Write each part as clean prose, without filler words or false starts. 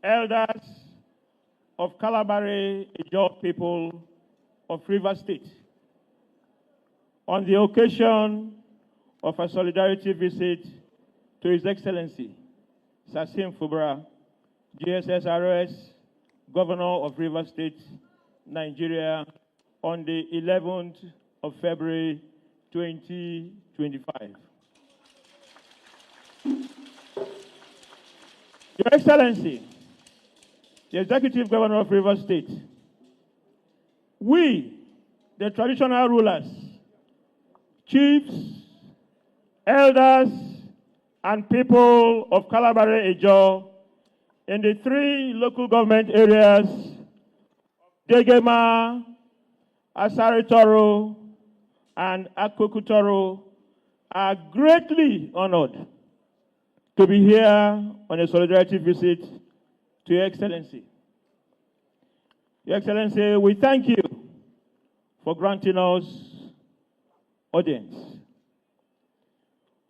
elders of Kalabaris Endorses people of Rivers State, on the occasion of a solidarity visit to His Excellency, Sasim Fubara, GSSRS, Governor of Rivers State, Nigeria, on the 11th of February, 2025. Your Excellency, the Executive Governor of Rivers State, we, the traditional rulers, chiefs, elders, and people of Kalabaris Endorses in the 3 local government areas, Degema, Asaritoro, and Akokutoro, are greatly honored to be here on a solidarity visit to Your Excellency. Your Excellency, we thank you for granting us audience.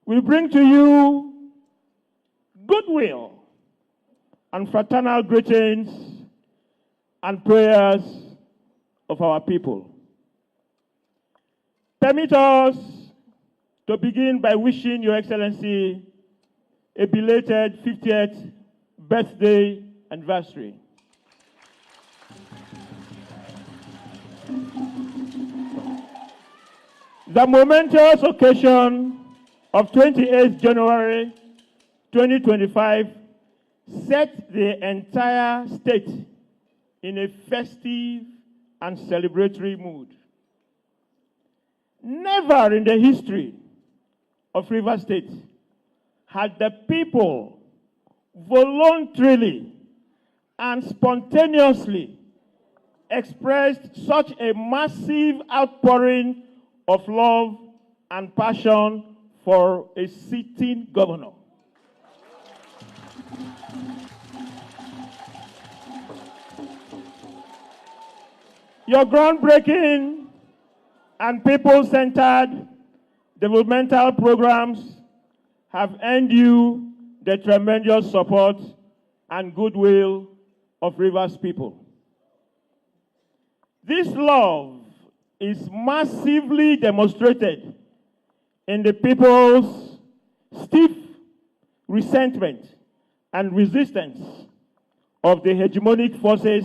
We bring to you goodwill and fraternal greetings and prayers of our people. Permit us to begin by wishing Your Excellency a belated 50th birthday anniversary. The momentous occasion of 28th January 2025 set the entire state in a festive and celebratory mood. Never in the history of Rivers State had the people voluntarily and spontaneously expressed such a massive outpouring of love and passion for a sitting governor. Your groundbreaking and people-centered developmental programs have earned you the tremendous support and goodwill of Rivers people. This love is massively demonstrated in the people's stiff resentment and resistance of the hegemonic forces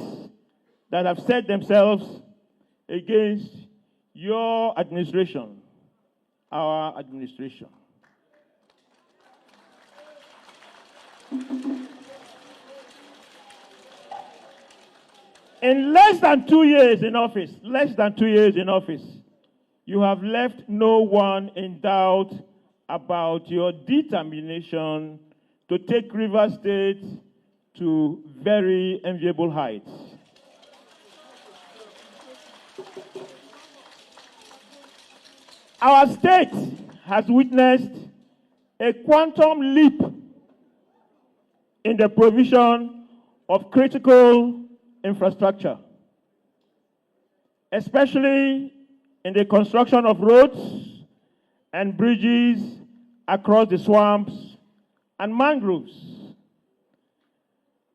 that have set themselves against your administration, our administration. In less than 2 years in office, you have left no one in doubt about your determination to take Rivers State to very enviable heights. Our state has witnessed a quantum leap in the provision of critical infrastructure, especially in the construction of roads and bridges across the swamps and mangroves,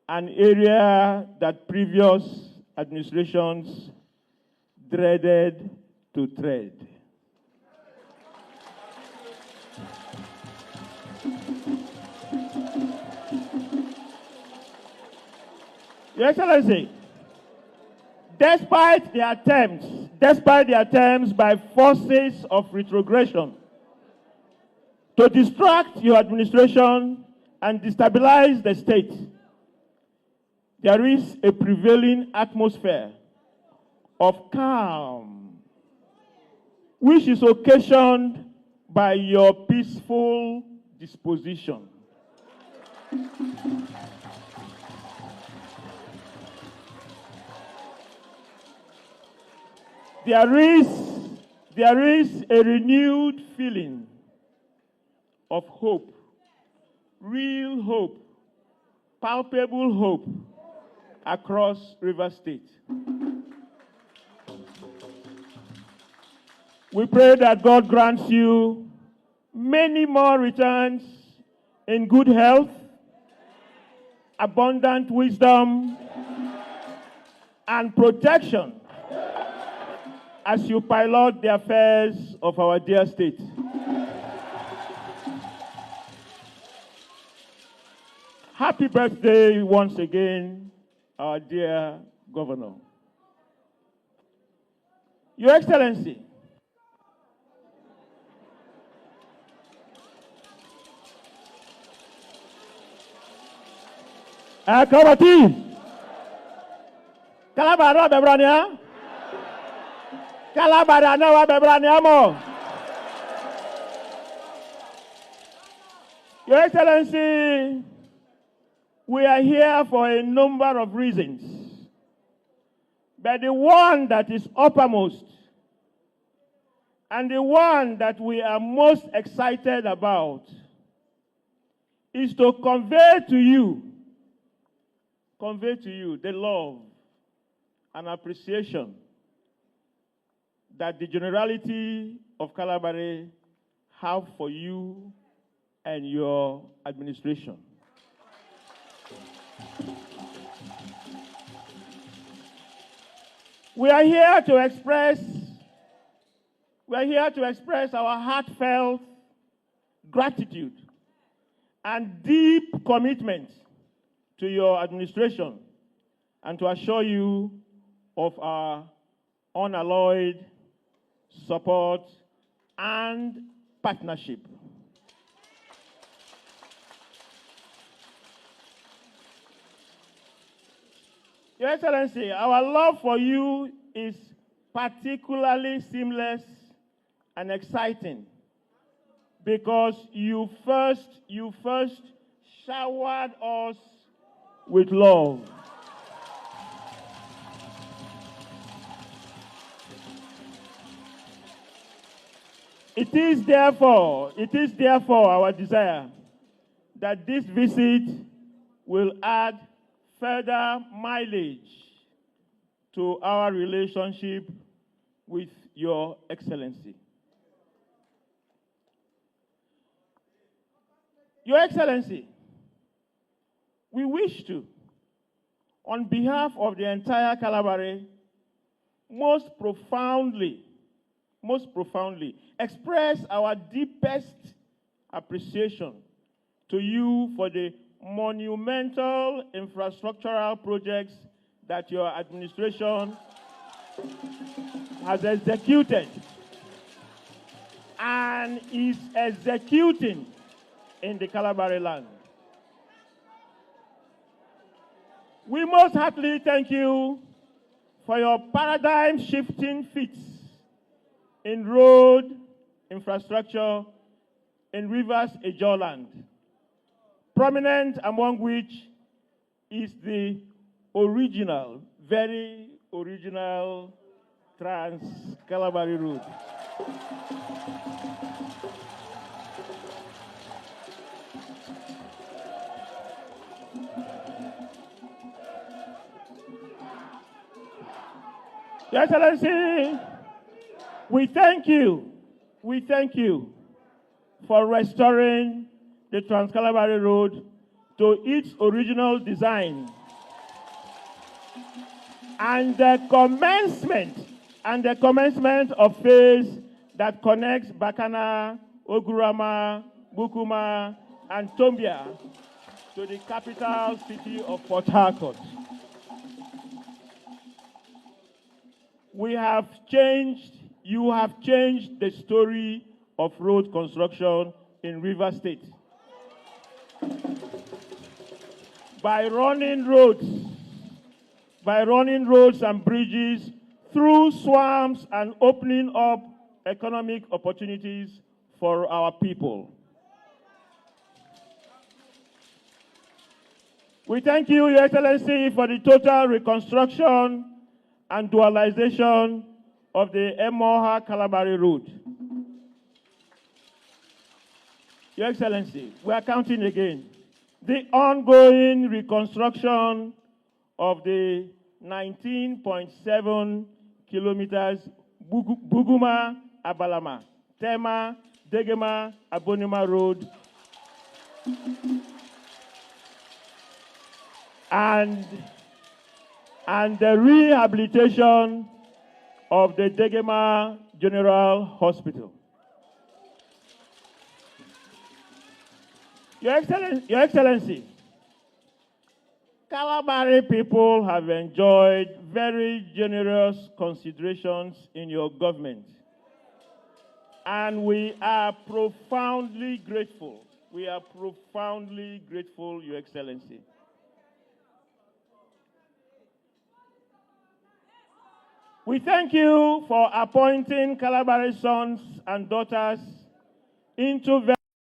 an area that previous administrations dreaded to tread. Your Excellency, despite the attempts by forces of retrogression to distract your administration and destabilize the state, there is a prevailing atmosphere of calm, which is occasioned by your peaceful disposition. There is a renewed feeling of hope, real hope, palpable hope across Rivers State. We pray that God grants you many more returns in good health, abundant wisdom, and protection as you pilot the affairs of our dear state. Happy birthday once again, our dear Governor. Your Excellency, Akawati, Kalabara Bebrania, Kalabara Nawa Bebrania mo. Your Excellency, we are here for a number of reasons, but the one that is uppermost and the one that we are most excited about is to convey to you the love and appreciation that the generality of Kalabari have for you and your administration. We are here to express our heartfelt gratitude and deep commitment to your administration and to assure you of our unalloyed support and partnership. Your Excellency, our love for you is particularly seamless and exciting because you first showered us with love. It is therefore our desire that this visit will add further mileage to our relationship with Your Excellency. Your Excellency, we wish to, on behalf of the entire Kalabari, most profoundly express our deepest appreciation to you for the monumental infrastructural projects that your administration has executed and is executing in the Kalabari land. We most heartily thank you for your paradigm-shifting feats in road infrastructure in Rivers Ejoland, prominent among which is the original, very original Trans-Kalabari route. Your Excellency, we thank you for restoring the Trans-Kalabari Road to its original design and the commencement of phase that connects Bakana, Ogurama, Bukuma, and Tombia to the capital city of Port Harcourt. You have changed the story of road construction in Rivers State by running roads and bridges through swamps and opening up economic opportunities for our people. We thank you, Your Excellency, for the total reconstruction and dualization of the Emoha-Kalabari route. Your Excellency, we are counting again. The ongoing reconstruction of the 19.7 kilometers Buguma-Abalama, Tema, Degema, Abonima Road and the rehabilitation of the Degema General Hospital. Your Excellency, Kalabari people have enjoyed very generous considerations in your government, and we are profoundly grateful. We are profoundly grateful, Your Excellency. We thank you for appointing Kalabaris sons and daughters into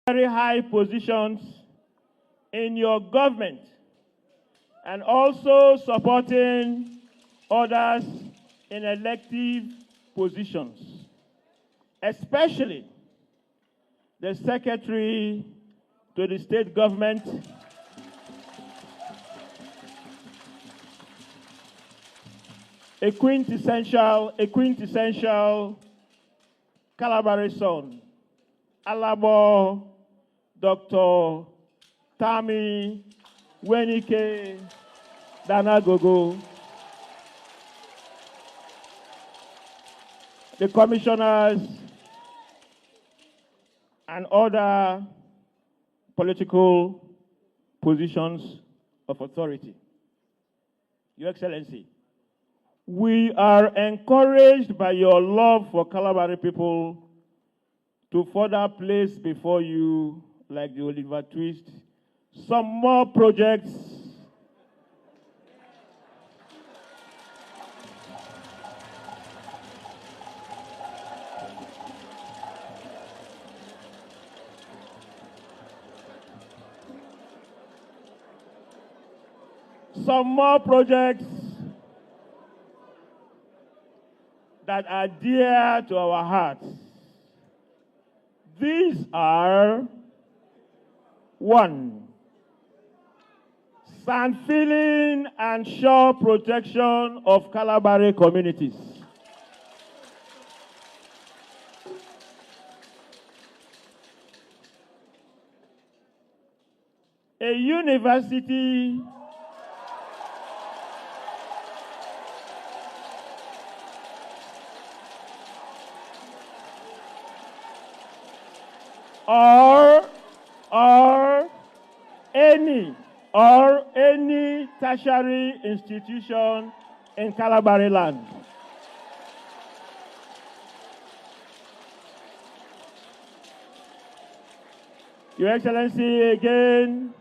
very high positions in your government, and also supporting others in elective positions, especially the Secretary to the State Government, a quintessential Kalabaris son, Alabo Dr. Tami Wike Danagogo, the commissioners, and other political positions of authority. Your Excellency, we are encouraged by your love for Kalabari people to further place before you, like the Oliver Twist, some more projects that are dear to our hearts. These are: 1, sand filling and shore protection of Kalabari communities. A university or any tertiary institution in Kalabari land. Your Excellency, again,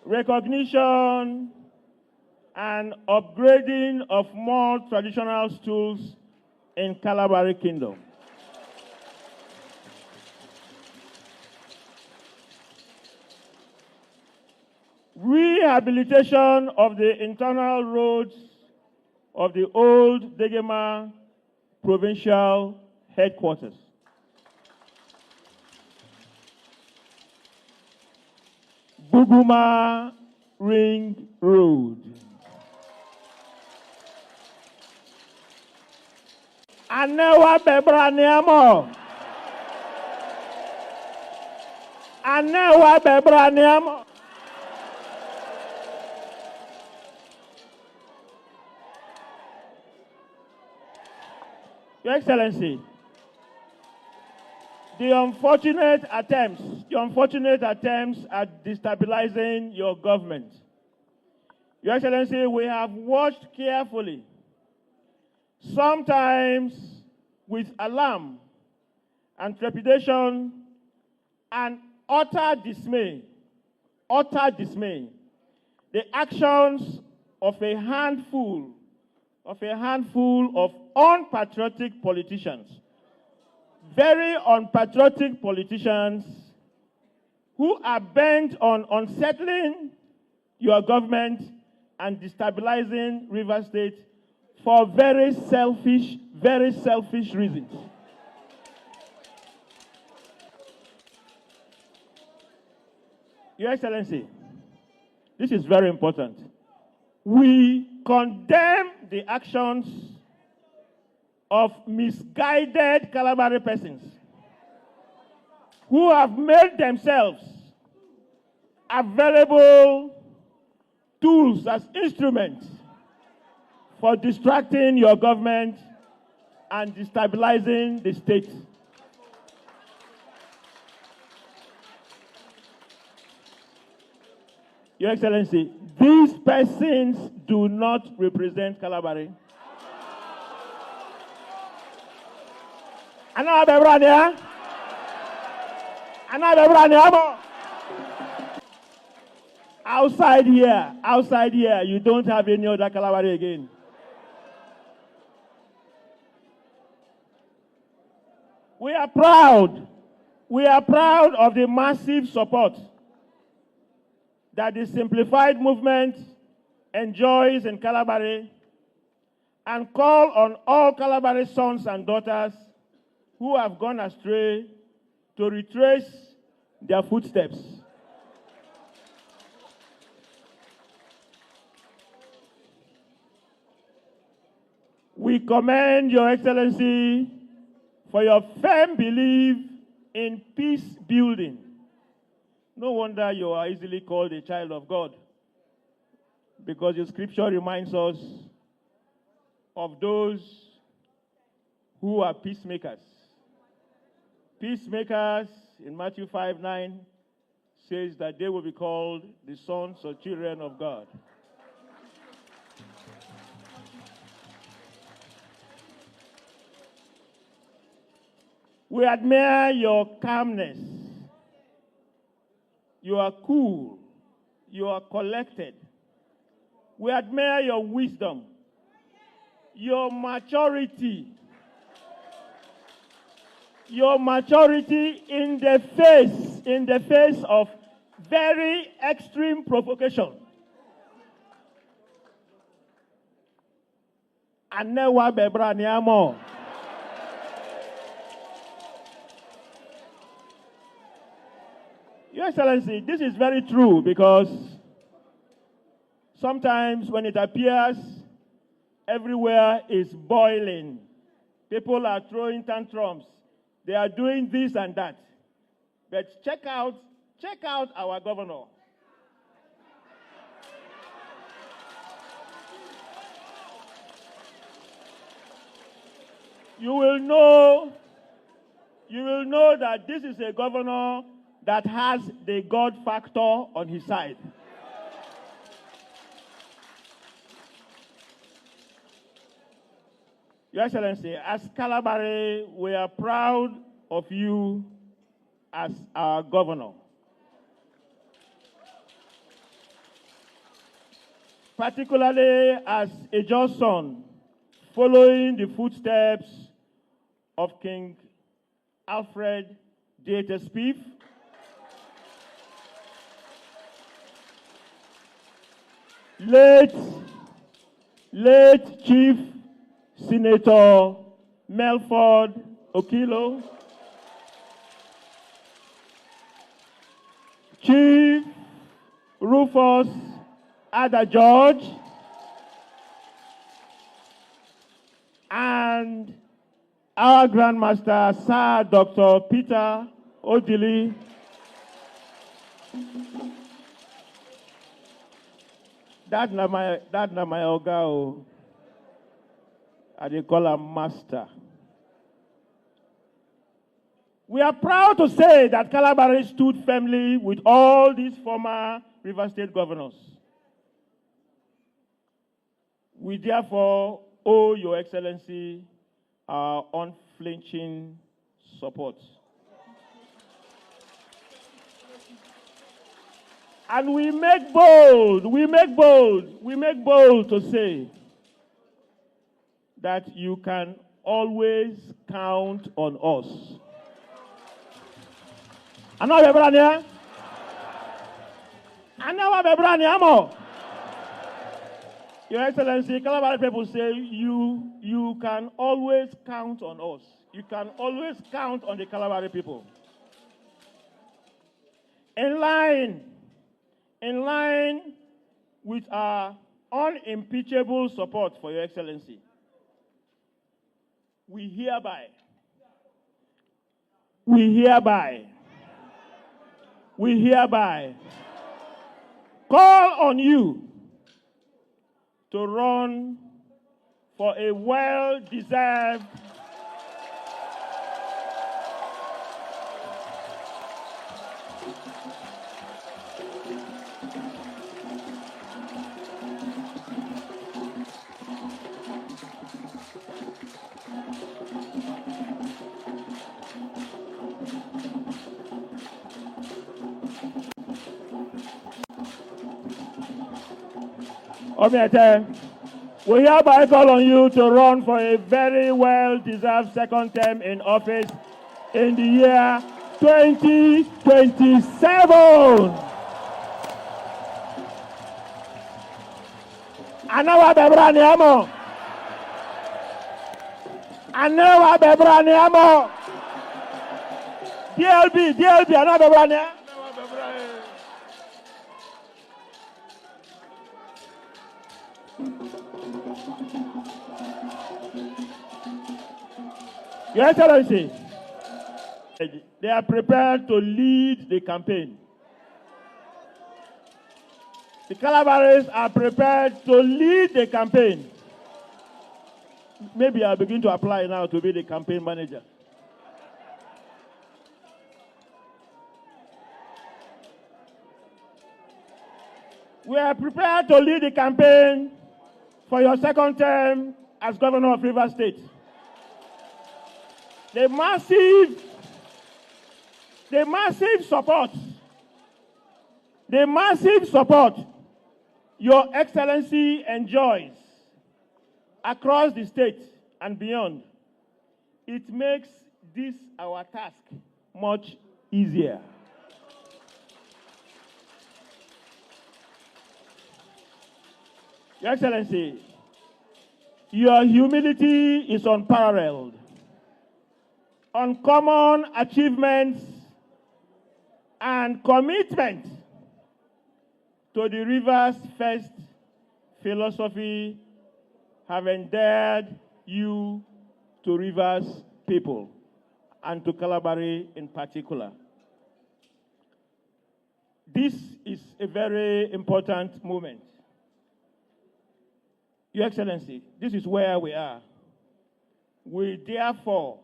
recognition and upgrading of more traditional schools in Kalabari Kingdom. Rehabilitation of the internal roads of the old Degema provincial headquarters. Buguma Ring Road. Anewa Bebraniamo. Anewa Bebraniamo. Your Excellency, the unfortunate attempts at destabilizing your government. Your Excellency, we have watched carefully, sometimes with alarm and trepidation and utter dismay, the actions of a handful of unpatriotic politicians, very unpatriotic politicians who are bent on unsettling your government and destabilizing Rivers State for very selfish reasons. Your Excellency, this is very important. We condemn the actions of misguided Kalabari persons who have made themselves available tools, as instruments for distracting your government and destabilizing the state. Your Excellency, these persons do not represent Kalabari. Outside here, you don't have any other Kalabari again. We are proud of the massive support that the simplified movement enjoys in Kalabari, and call on all Kalabari sons and daughters who have gone astray to retrace their footsteps. We commend Your Excellency for your firm belief in peace building. No wonder you are easily called a child of God, because the scripture reminds us of those who are peacemakers. Peacemakers in Matthew 5:9 says that they will be called the sons or children of God. We admire your calmness. You are cool. You are collected. We admire your wisdom, your maturity in the face of very extreme provocation. Anewa bebra niamo. Your Excellency, this is very true, because sometimes when it appears everywhere is boiling, people are throwing tantrums, they are doing this and that. But check out our governor. You will know that this is a governor that has the God factor on his side. Your Excellency, as Kalabari, we are proud of you as our governor. Particularly as a just son, following the footsteps of King Alfred D.H. Spieth, late Chief Senator Melford Okilo, Chief Rufus Ada George, and our Grandmaster, Sir Dr. Peter Odili. That na my oga. I dey call him master. We are proud to say that Kalabari stood firmly with all these former River State governors. We therefore owe Your Excellency our unflinching support. And we make bold to say that you can always count on us. Your Excellency, Kalabari people say you can always count on us. You can always count on the Kalabari people. In line with our unimpeachable support for Your Excellency, we hereby call on you to run for a well-deserved we hereby call on you to run for a very well-deserved second term in office in the year 2027. Anawa bebraniamo. Anawa bebraniamo. DLB, anawa bebrania. Your Excellency, they are prepared to lead the campaign. The Kalabaris are prepared to lead the campaign. Maybe I'll begin to apply now to be the campaign manager. We are prepared to lead the campaign for your second term as governor of Rivers State. The massive support Your Excellency enjoys across the state and beyond, it makes this our task much easier. Your Excellency, your humility is unparalleled. Uncommon achievements and commitment to the Rivers First philosophy have endeared you to Rivers people and to Kalabari in particular. This is a very important moment. Your Excellency, this is where we are. We therefore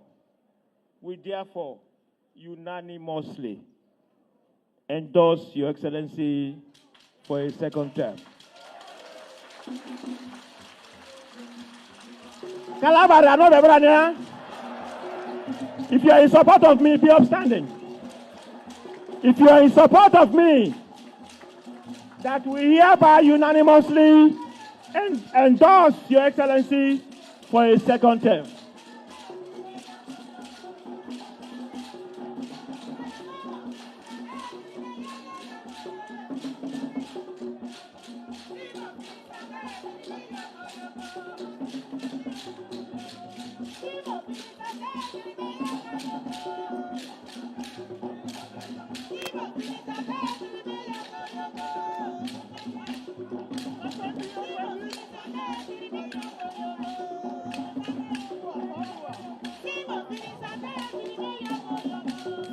unanimously endorse Your Excellency for a second term. If you are in support of me, be upstanding. If you are in support of me, that we hereby unanimously endorse Your Excellency for a second term.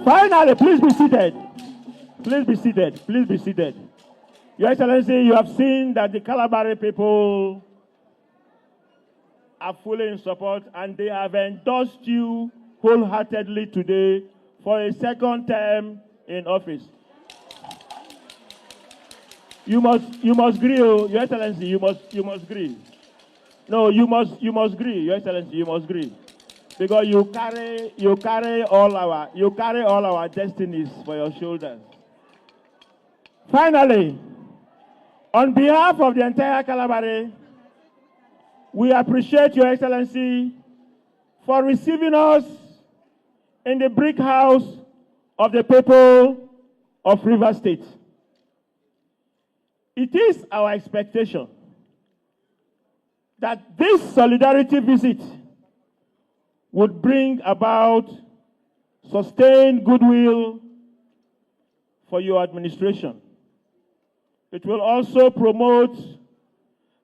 Finally, please be seated. Please be seated. Please be seated. Your Excellency, you have seen that the Kalabari people are fully in support and they have endorsed you wholeheartedly today for a second term in office. You must agree, Your Excellency, you must agree. No, you must agree, Your Excellency, you must agree. Because you carry all our destinies for your shoulders. Finally, on behalf of the entire Kalabari, we appreciate Your Excellency for receiving us in the brick house of the people of Rivers State. It is our expectation that this solidarity visit would bring about sustained goodwill for your administration. It will also promote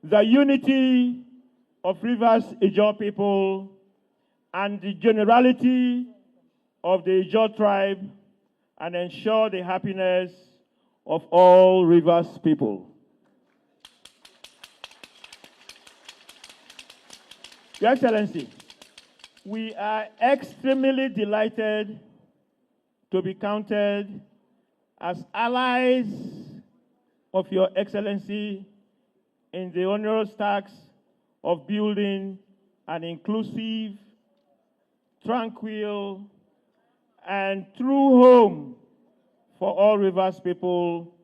the unity of Rivers Ijaw people and the generality of the Ijaw tribe and ensure the happiness of all Rivers people. Your Excellency, we are extremely delighted to be counted as allies of Your Excellency in the onerous task of building an inclusive, tranquil, and true home for all Rivers people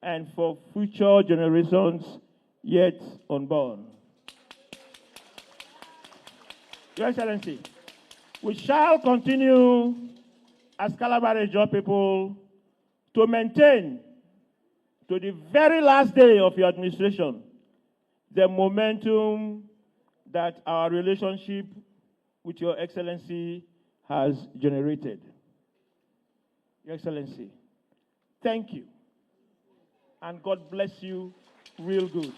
and for future generations yet unborn. Your Excellency, we shall continue as Kalabaris people to maintain to the very last day of your administration the momentum that our relationship with Your Excellency has generated. Your Excellency, thank you, and God bless you real good.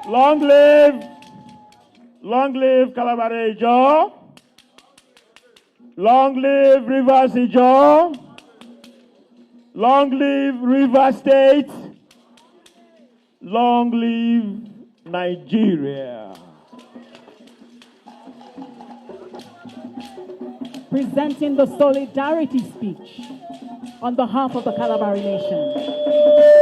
Long live Kalabaris Ijo. Long live Rivers Ijo. Long live Rivers State. Long live Nigeria. Presenting the solidarity speech on behalf of the Kalabaris Nation.